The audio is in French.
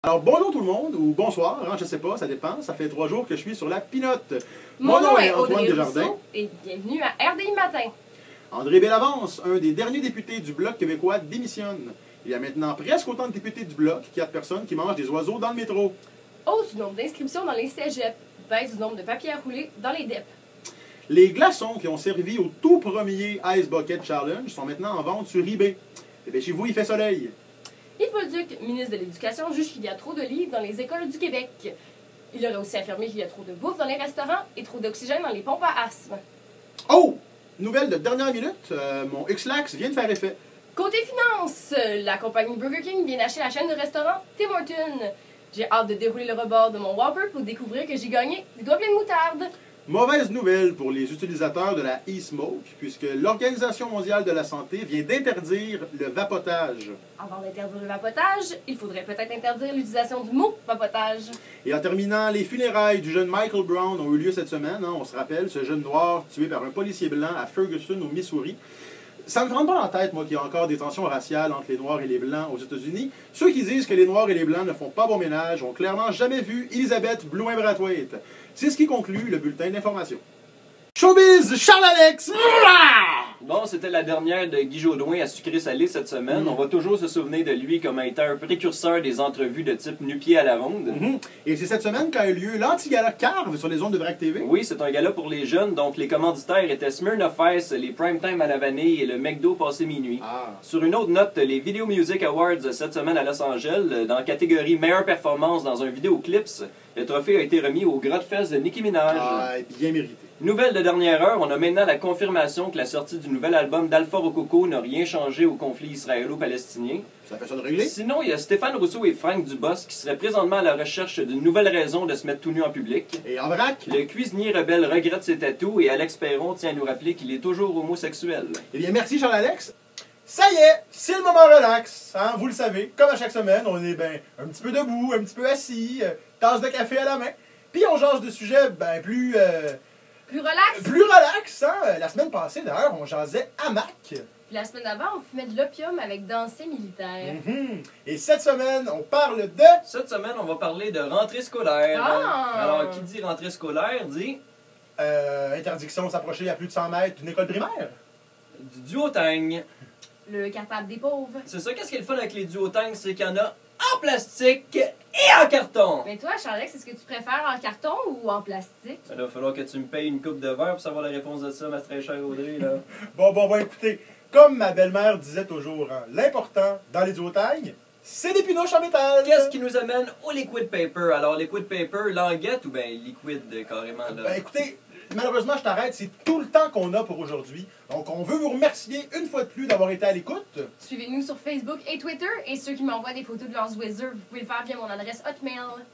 Alors bonjour tout le monde, ou bonsoir, hein, je sais pas, ça dépend, ça fait 3 jours que je suis sur la pinote. Mon nom est Antoine Audrey Desjardins. Rousseau et bienvenue à RDI Matin. André Bellavance, un des derniers députés du Bloc québécois, démissionne. Il y a maintenant presque autant de députés du Bloc qu'il y a de personnes qui mangent des oiseaux dans le métro. Hausse du nombre d'inscriptions dans les cégeps, baisse du nombre de papiers à rouler dans les DEP. Les glaçons qui ont servi au tout premier Ice Bucket Challenge sont maintenant en vente sur eBay. Dépêchez-vous, il fait soleil. Yves Bolduc, ministre de l'Éducation, juge qu'il y a trop de livres dans les écoles du Québec. Il aurait aussi affirmé qu'il y a trop de bouffe dans les restaurants et trop d'oxygène dans les pompes à asthme. Oh! Nouvelle de dernière minute, mon X-Lax vient de faire effet. Côté finances, la compagnie Burger King vient d'acheter la chaîne de restaurants Tim Hortons. J'ai hâte de dérouler le rebord de mon Whopper pour découvrir que j'ai gagné des doigts pleins de moutarde. Mauvaise nouvelle pour les utilisateurs de la e-smoke, puisque l'Organisation mondiale de la santé vient d'interdire le vapotage. Avant d'interdire le vapotage, il faudrait peut-être interdire l'utilisation du mot vapotage. Et en terminant, les funérailles du jeune Michael Brown ont eu lieu cette semaine. Hein, on se rappelle, ce jeune noir tué par un policier blanc à Ferguson, au Missouri. Ça ne me rentre pas en tête, moi, qu'il y a encore des tensions raciales entre les Noirs et les Blancs aux États-Unis. Ceux qui disent que les Noirs et les Blancs ne font pas bon ménage ont clairement jamais vu Elizabeth Blouin-Brathwaite. C'est ce qui conclut le bulletin d'information. Showbiz, Charles-Alex! Bon, c'était la dernière de Guy Jodoin à sucré-salé cette semaine. On va toujours se souvenir de lui comme étant un précurseur des entrevues de type nu-pied à la ronde. Et c'est cette semaine qu'a eu lieu l'anti-gala Carve sur les ondes de Vrac TV. Oui, c'est un gala pour les jeunes, donc les commanditaires étaient Smirnoff Ice, les Primetime à la vanille et le McDo passé minuit. Sur une autre note, les Video Music Awards cette semaine à Los Angeles, dans la catégorie meilleure performance dans un vidéoclips, le trophée a été remis au Grotfest de Nicki Minaj. Bien mérité. Nouvelle de dernière heure, on a maintenant la confirmation que la sortie du nouvel album d'Alpha Rococo n'a rien changé au conflit israélo-palestinien. Ça fait ça de régler? Sinon, il y a Stéphane Rousseau et Franck Dubosc qui seraient présentement à la recherche d'une nouvelle raison de se mettre tout nu en public. Et en vrac? Le cuisinier rebelle regrette ses tatous et Alex Perron tient à nous rappeler qu'il est toujours homosexuel. Eh bien, merci Charles-Alex. Ça y est, c'est le moment relax. Hein? Vous le savez, comme à chaque semaine, on est un petit peu debout, un petit peu assis, tasse de café à la main. Puis on jase de sujets plus relax. Plus relax, hein? La semaine passée, d'ailleurs, on jasait hamac. Puis la semaine d'avant, on fumait de l'opium avec dansé militaire. Et cette semaine, on parle de... Cette semaine, on va parler de rentrée scolaire. Alors, qui dit rentrée scolaire dit... interdiction de s'approcher à plus de 100 mètres d'une école primaire. Du duotang. Le cartable des pauvres. C'est ça, qu'est-ce qui est le fun avec les duotangs, c'est qu'il y en a en plastique et en carton. Mais toi, Charles-Alex, est-ce que tu préfères en carton ou en plastique? Il va falloir que tu me payes une coupe de verre pour savoir la réponse de ça, ma très chère Audrey. Là. Bon, écoutez, comme ma belle-mère disait toujours, hein, l'important dans les duotangs, c'est des pinoches en métal. Qu'est-ce qui nous amène au liquid paper? Alors, liquid paper, languette ou bien liquide carrément? Là? Écoutez, malheureusement, je t'arrête, c'est tout le temps qu'on a pour aujourd'hui. Donc, on veut vous remercier une fois de plus d'avoir été à l'écoute. Suivez-nous sur Facebook et Twitter. Et ceux qui m'envoient des photos de leurs Wizards, vous pouvez le faire via mon adresse Hotmail.